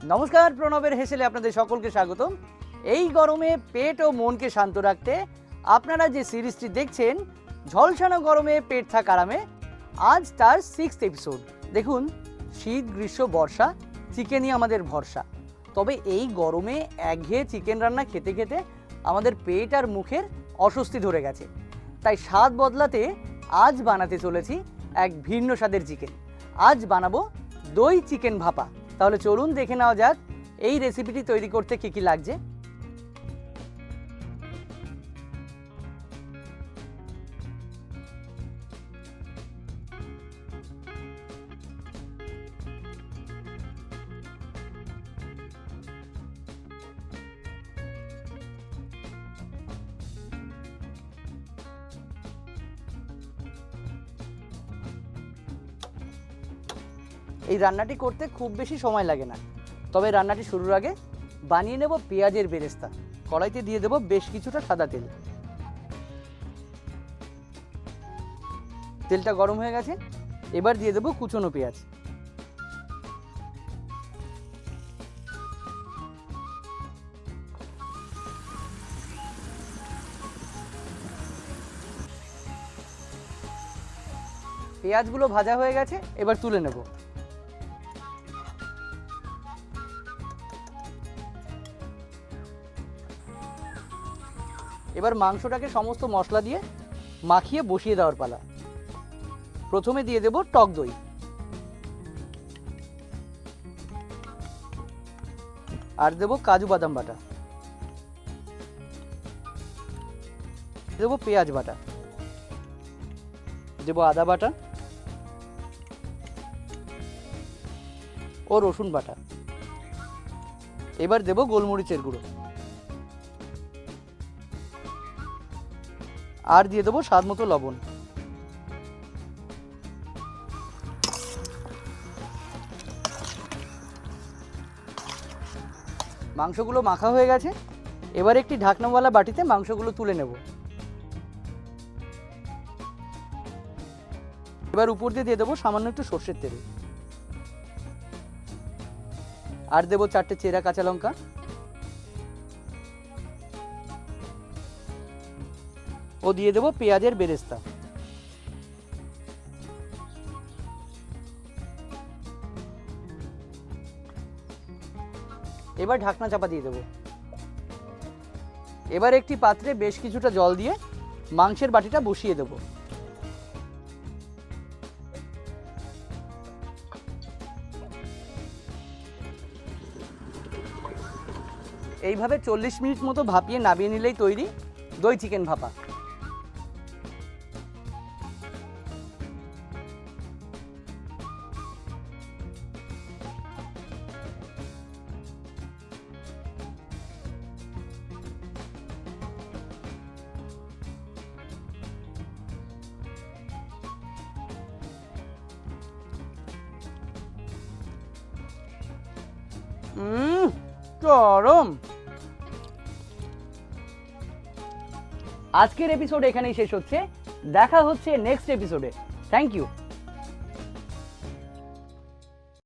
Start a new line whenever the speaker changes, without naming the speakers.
নমস্কার, প্রণবের হেসেলে আপনাদের সকলকে স্বাগতম। এই গরমে পেট ও মনকে শান্ত রাখতে আপনারা যে সিরিজটি দেখছেন, ঝলসানো গরমে পেট থাক আরামে, আজ তার 6th এপিসোড। দেখুন, শীত, গ্রীষ্ম, বর্ষা, চিকেনই আমাদের ভরসা। তবে এই গরমে একঘেয়ে চিকেন রান্না খেতে খেতে আমাদের পেট আর মুখের অস্বস্তি ধরে গেছে। তাই স্বাদ বদলাতে আজ বানাতে চলেছি এক ভিন্ন স্বাদের চিকেন। আজ বানাবো দই চিকেন ভাপা। তাহলে চলুন দেখে নেওয়া যাক এই রেসিপিটি তৈরি করতে কী কী লাগছে। এই রান্নাটি করতে খুব বেশি সময় লাগে না, তবে রান্নাটি শুরুর আগে বানিয়ে নেব পেঁয়াজের বেরেস্তা। কড়াইতে দিয়ে দেব বেশ কিছুটা সাদা তেল। তেলটা গরম হয়ে গেছে, এবার দিয়ে দেব কুচনো পেঁয়াজ। পেঁয়াজগুলো ভাজা হয়ে গেছে, এবার তুলে নেব। এবার মাংসটাকে সমস্ত মশলা দিয়ে মাখিয়ে বসিয়ে দেওয়ার পালা। প্রথমে দিয়ে দেব টক দই, আর দেব কাজু বাদাম বাটা, দেব পেঁয়াজ বাটা, দেব আদা বাটা ও রসুন বাটা। এবার দেব গোলমরিচের গুঁড়ো, আর দিয়ে দেবো স্বাদ মতো লবণ। মাংসগুলো মাখা হয়ে গেছে, এবার একটি ঢাকনাওয়ালা বাটিতে মাংসগুলো তুলে নেব। এবার উপর দিয়ে দেবো সামান্য একটু সর্ষের তেল, আর দেবো 4টে চেরা কাঁচা লঙ্কা, ও দিয়ে দেবো পেঁয়াজের বেরেস্তা। এবার ঢাকনা চাপা দিয়ে দেবো। এবার একটি পাত্রে বেশ কিছুটা জল দিয়ে মাংসের বাটিটা বসিয়ে দেবো। এইভাবে 40 মিনিট মতো ভাপিয়ে নামিয়ে নিলেই তৈরি দই চিকেন ভাপা। গরম। আজকের এপিসোড এখানেই শেষ হচ্ছে। দেখা হচ্ছে নেক্সট এপিসোডে। Thank you.